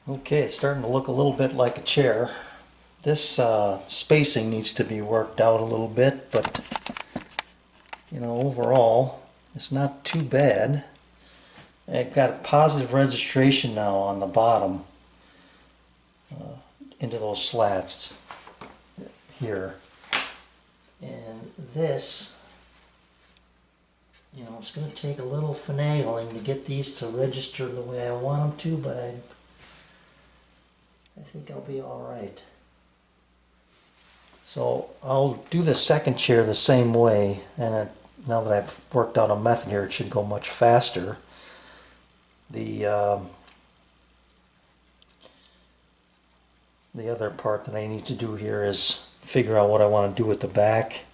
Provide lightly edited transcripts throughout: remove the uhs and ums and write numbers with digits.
Okay, it's starting to look a little bit like a chair. This spacing needs to be worked out a little bit, but overall it's not too bad. I've got a positive registration now on the bottom into those slats here. And this, it's going to take a little finagling to get these to register the way I want them to, but I think I'll be all right. So I'll do the second chair the same way, and now that I've worked out a method here, it should go much faster. The other part that I need to do here is figure out what I want to do with the back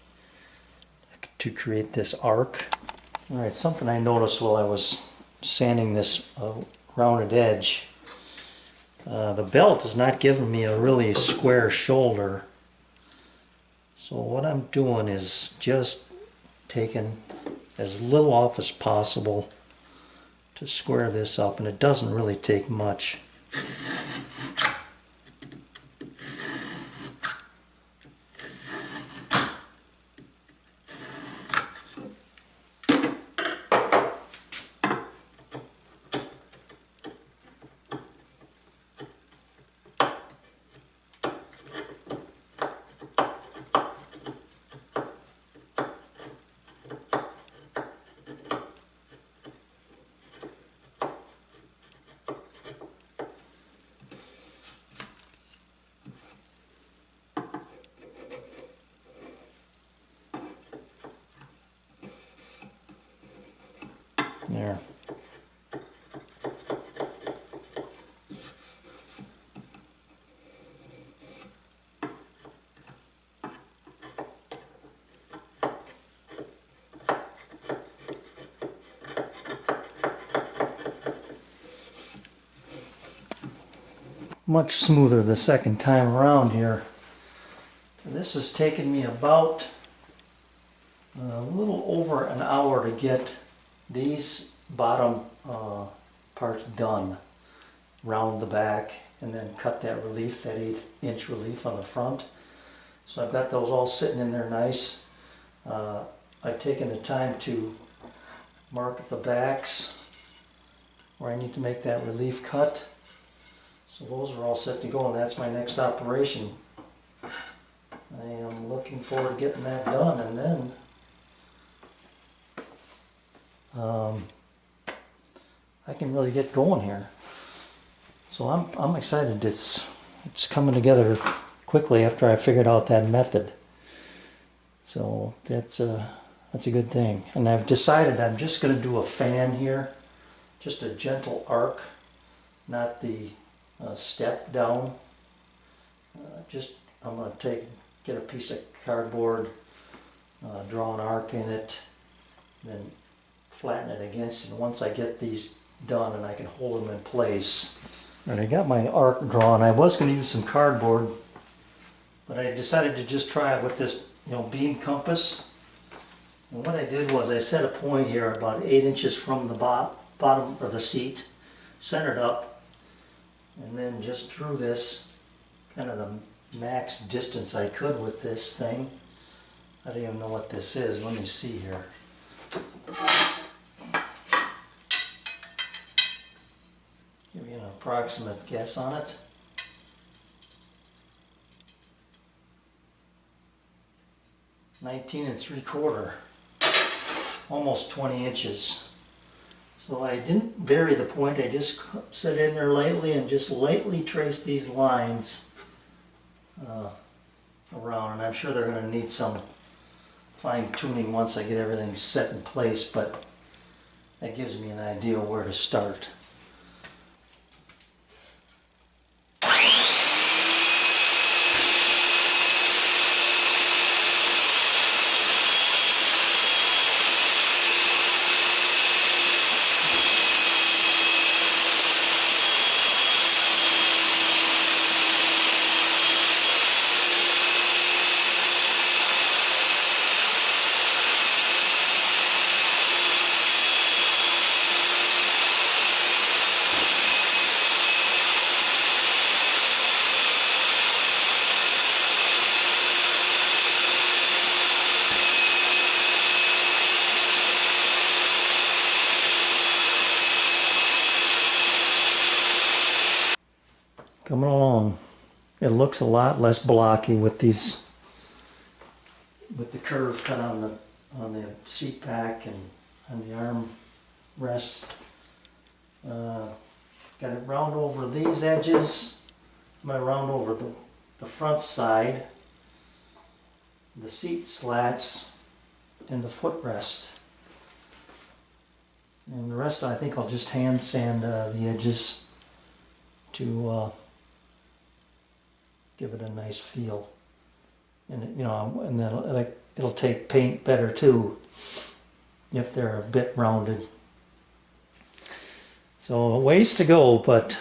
to create this arc. Alright, something I noticed while I was sanding this rounded edge. The belt is not giving me a really square shoulder. So what I'm doing is just taking as little off as possible to square this up, and it doesn't really take much. There. Much smoother the second time around here. This has taken me about a little over an hour to get these bottom parts done, round the back, and then cut that relief, that 1/8 inch relief on the front. So I've got those all sitting in there nice. I've taken the time to mark the backs where I need to make that relief cut. So those are all set to go, and that's my next operation. I am looking forward to getting that done, and then I can really get going here. So I'm excited. It's coming together quickly after I figured out that method. So that's a good thing. And I've decided I'm just going to do a fan here, just a gentle arc, not the step down. I'm going to get a piece of cardboard, draw an arc in it, then flatten it against it. And once I get these done and I can hold them in place. And I got my arc drawn. I was going to use some cardboard, but I decided to just try it with this beam compass. And what I did was I set a point here about 8 inches from the bottom of the seat, centered up, and then just drew this kind of the max distance I could with this thing. I don't even know what this is. Let me see here. Give me an approximate guess on it. (19 3/4), almost 20 inches. So I didn't bury the point, I just set in there lightly and just lightly traced these lines around. And I'm sure they're going to need some fine tuning once I get everything set in place, but that gives me an idea where to start. coming along. It looks a lot less blocky with these, with the curve cut on the seat pack and on the arm rests. Got it round over these edges. I'm going to round over the front side, the seat slats, and the footrest. And the rest I think I'll just hand sand the edges to give it a nice feel. And you know, and then it'll take paint better too if they're a bit rounded. So a ways to go, but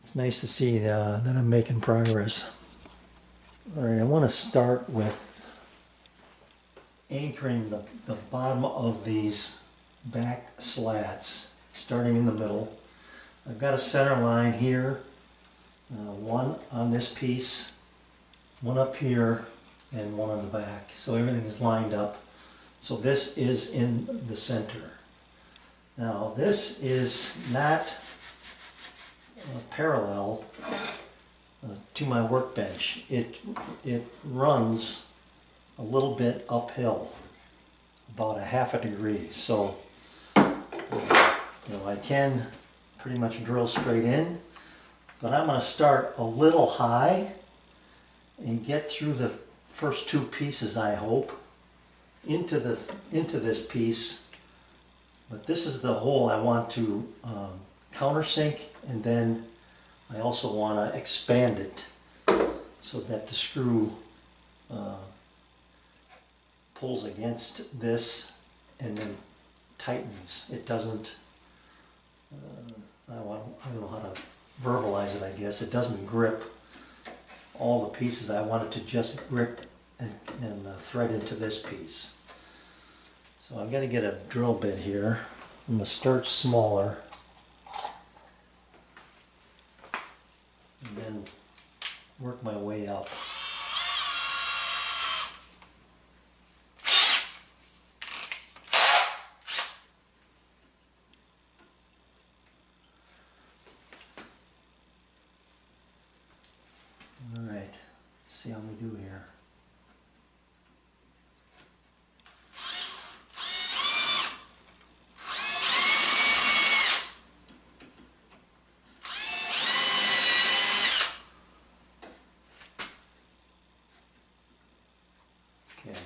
it's nice to see that I'm making progress. All right, I want to start with anchoring the bottom of these back slats, starting in the middle. I've got a center line here, one on this piece, one up here, and one on the back. So everything is lined up. So this is in the center. Now this is not parallel to my workbench. It runs a little bit uphill, about a half a degree. So you know, I can pretty much drill straight in, but I'm going to start a little high and get through the first two pieces, I hope, into this piece. But this is the hole I want to countersink, and then I also want to expand it so that the screw pulls against this and then tightens. It doesn't, I don't know how to verbalize it, I guess. It doesn't grip all the pieces. I want it to just grip and thread into this piece. So I've got to get a drill bit here. I'm going to start smaller and then work my way up. All right, see how we do here. Okay.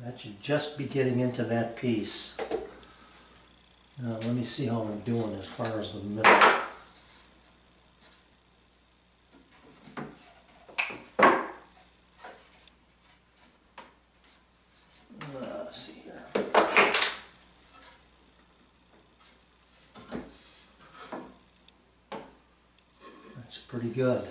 That should just be getting into that piece. Now let me see how I'm doing as far as the middle. Let's see here. That's pretty good.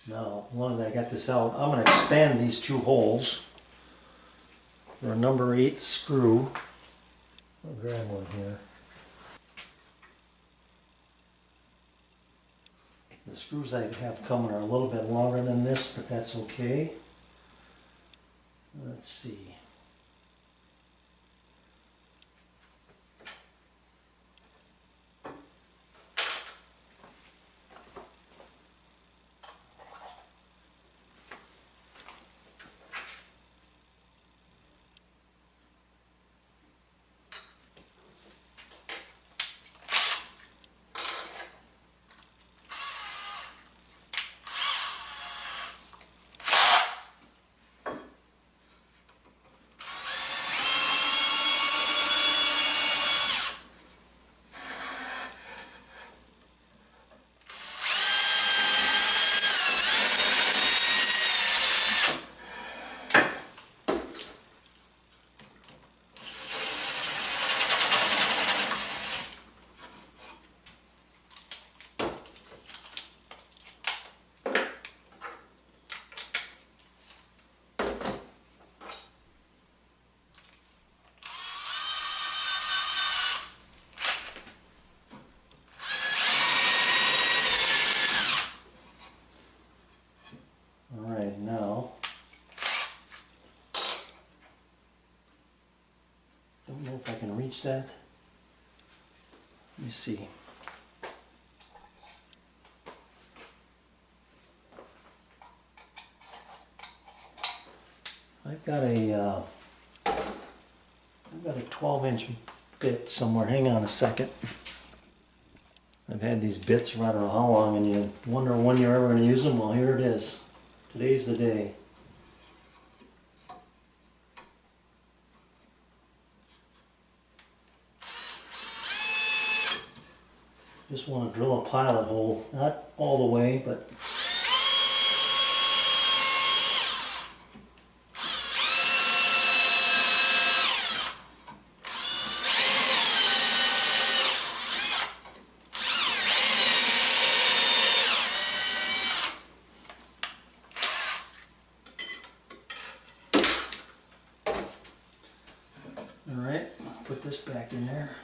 Now, as long as I got this out, I'm going to expand these two holes for a number 8 screw. I'll grab one here. The screws I have coming are a little bit longer than this, but that's okay. Let's see. that? Let me see. I've got a 12-inch bit somewhere. Hang on a second. I've had these bits I don't know how long, and you wonder when you're ever going to use them. Well, here it is. Today's the day. Just want to drill a pilot hole, not all the way, but all right. Put this back in there.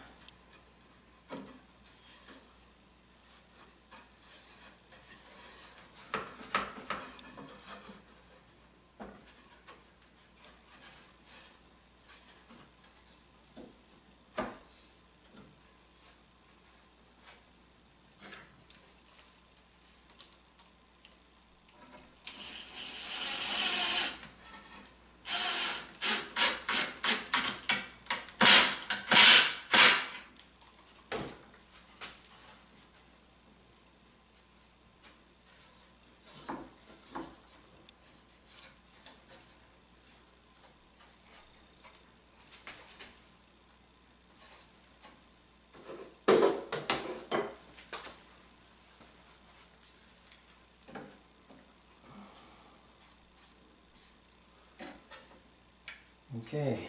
Okay,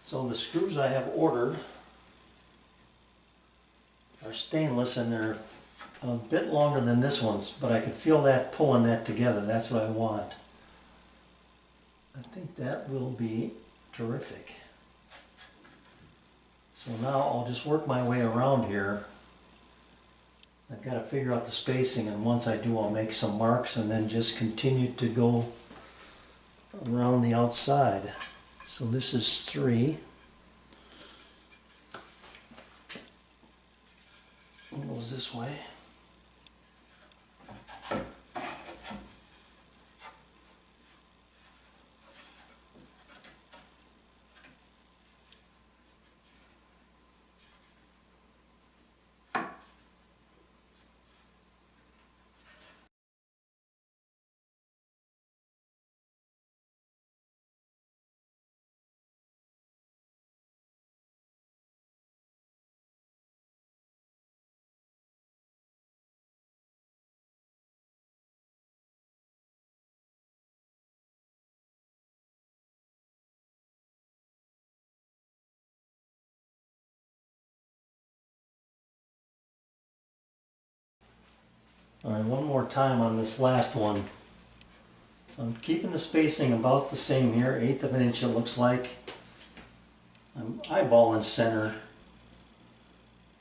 so the screws I have ordered are stainless and they're a bit longer than this one's, but I can feel that pulling that together. That's what I want. I think that will be terrific. So now I'll just work my way around here. I've got to figure out the spacing, and once I do, I'll make some marks and then just continue to go around the outside. So this is 3. It goes this way. All right, one more time on this last one. So I'm keeping the spacing about the same here, 1/8 of an inch it looks like. I'm eyeballing center.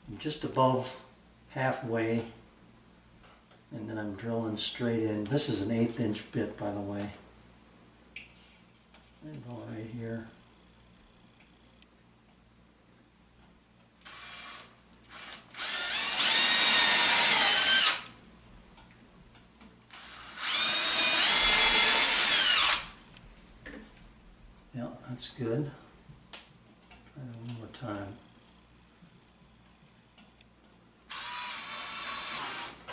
I'm just above halfway, and then I'm drilling straight in. This is an 1/8 inch bit, by the way. About right here. Yeah, that's good. Try that one more time.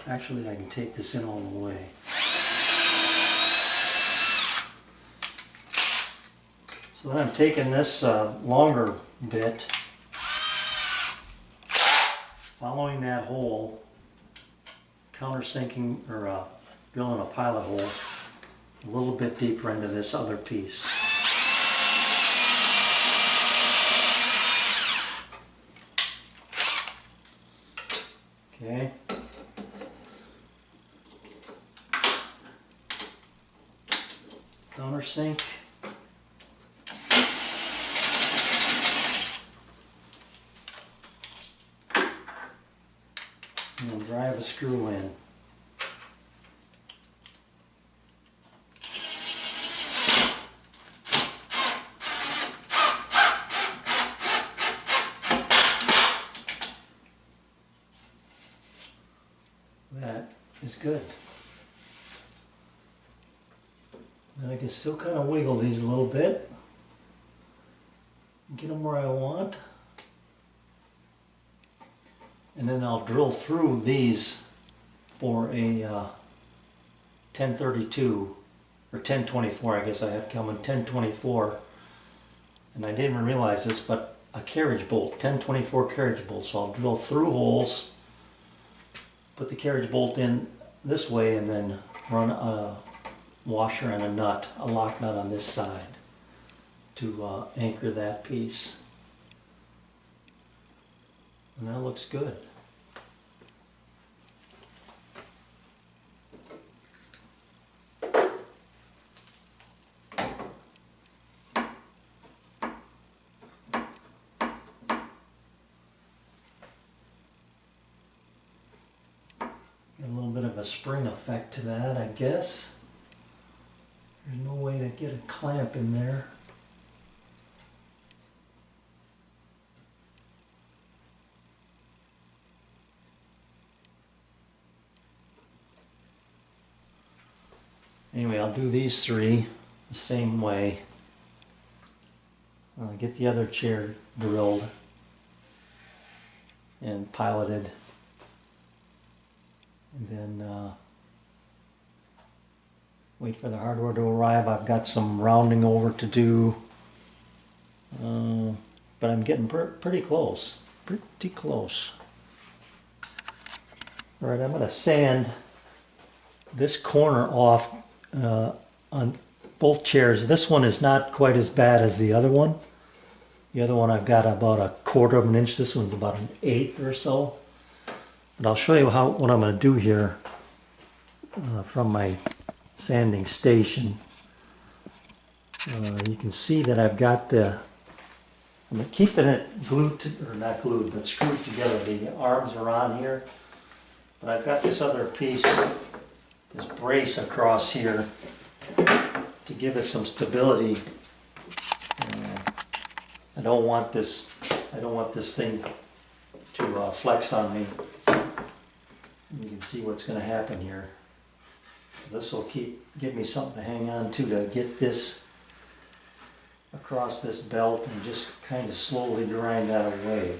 Actually, I can take this in all the way. So then I'm taking this longer bit, following that hole, countersinking or drilling a pilot hole a little bit deeper into this other piece. Okay. Countersink. And then drive a screw in. That is good. And I can still kind of wiggle these a little bit. Get them where I want. And then I'll drill through these for a 1032 or 1024, I guess I have coming, 1024. And I didn't even realize this, but a carriage bolt, 1024 carriage bolt. So I'll drill through holes, put the carriage bolt in this way, and then run a washer and a nut, a lock nut on this side to anchor that piece. And that looks good. A little bit of a spring effect to that, I guess. There's no way to get a clamp in there. Anyway, I'll do these three the same way. I'll get the other chair drilled and piloted. And then wait for the hardware to arrive. I've got some rounding over to do, but I'm getting pretty close. Pretty close. All right, I'm going to sand this corner off on both chairs. This one is not quite as bad as the other one. The other one I've got about 1/4 of an inch. This one's about 1/8 or so. But I'll show you what I'm going to do here from my sanding station. You can see that I've got I'm keeping it glued, or not glued, but screwed together. The arms are on here. But I've got this other piece, this brace across here to give it some stability. I don't want this thing to flex on me. You can see what's going to happen here. This will give me something to hang on to get this across this belt and just kind of slowly grind that away.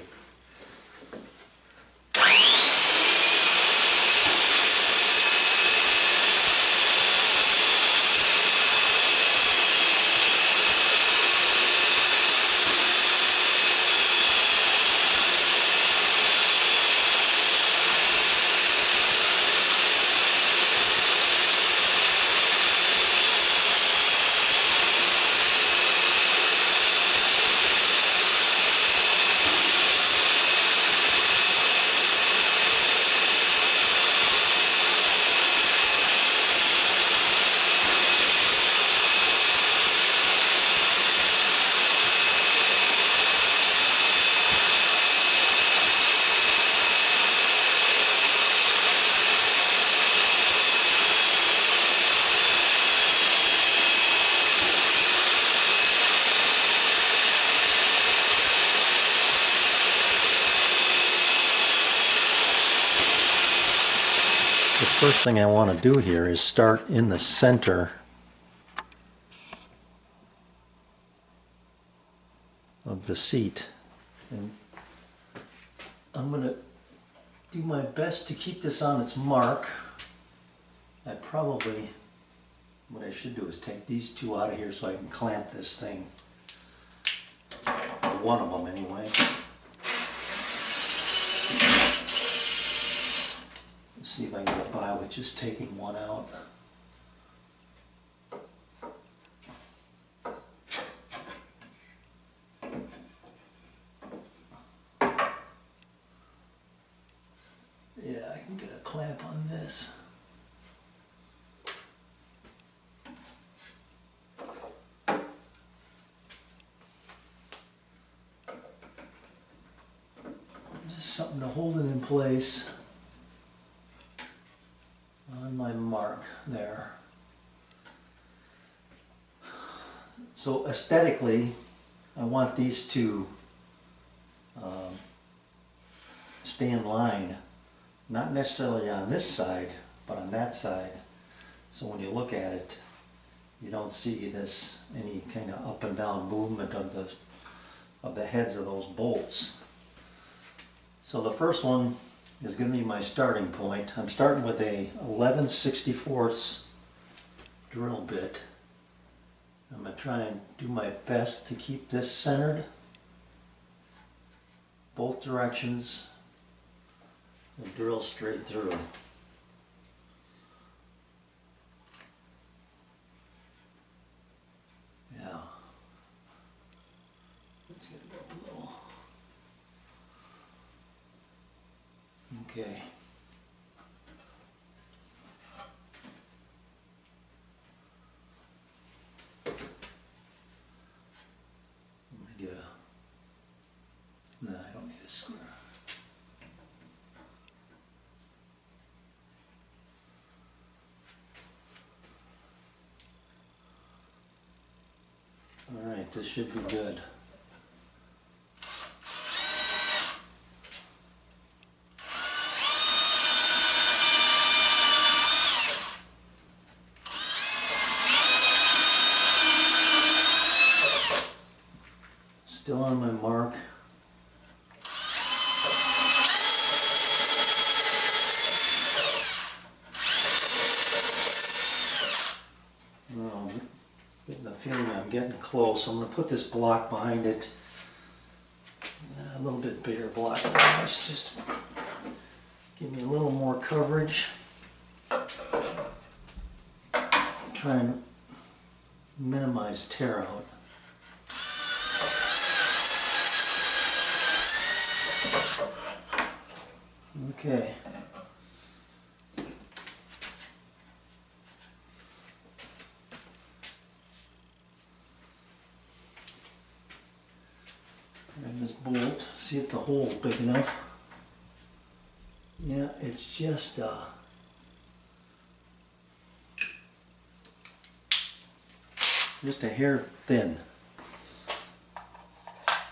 The first thing I want to do here is start in the center of the seat. And I'm going to do my best to keep this on its mark. What I should do is take these two out of here so I can clamp this thing. One of them anyway. Let's see if I can get by with just taking one out. Yeah, I can get a clamp on this. Just something to hold it in place. On my mark there. So aesthetically, I want these to stay in line not necessarily on this side, but on that side. So when you look at it, you don't see this any kind of up and down movement of the heads of those bolts. So the first one is going to be my starting point. I'm starting with a 11/64 drill bit. I'm going to try and do my best to keep this centered, both directions, and drill straight through. Yeah. Let's get it up a little. Okay. Let me get a... No, I don't need a screw. Alright, this should be good. Still on my mark. Getting the feeling I'm getting close. I'm going to put this block behind it. A little bit bigger block. Let's just give me a little more coverage. Try and minimize tear out. Okay. Grab this bolt, see if the hole's big enough. Yeah, it's just a hair thin.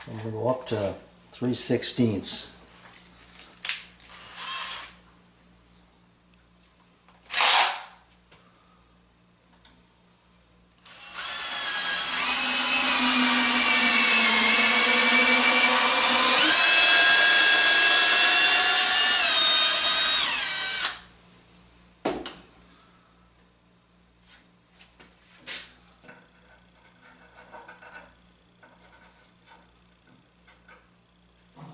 I'm going to go up to 3/16.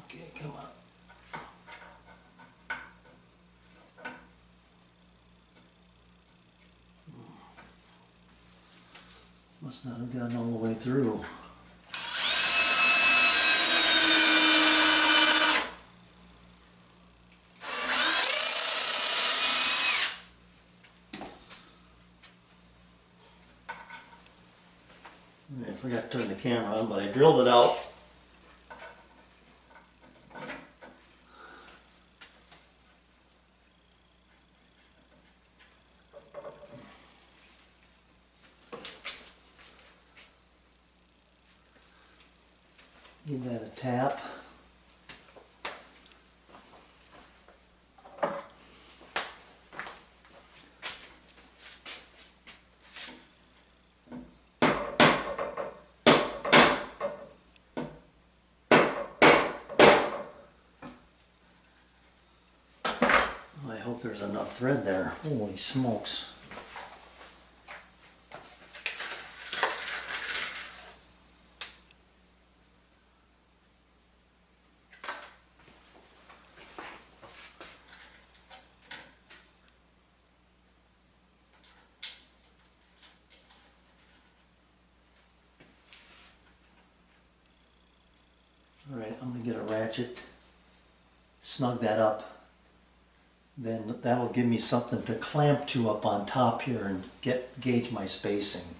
Okay, come on. Must not have gotten all the way through. I forgot to turn the camera on, but I drilled it out. Give that a tap. I hope there's enough thread there. Holy smokes. Alright, I'm going to get a ratchet, snug that up. Then that'll give me something to clamp to up on top here and gauge my spacing.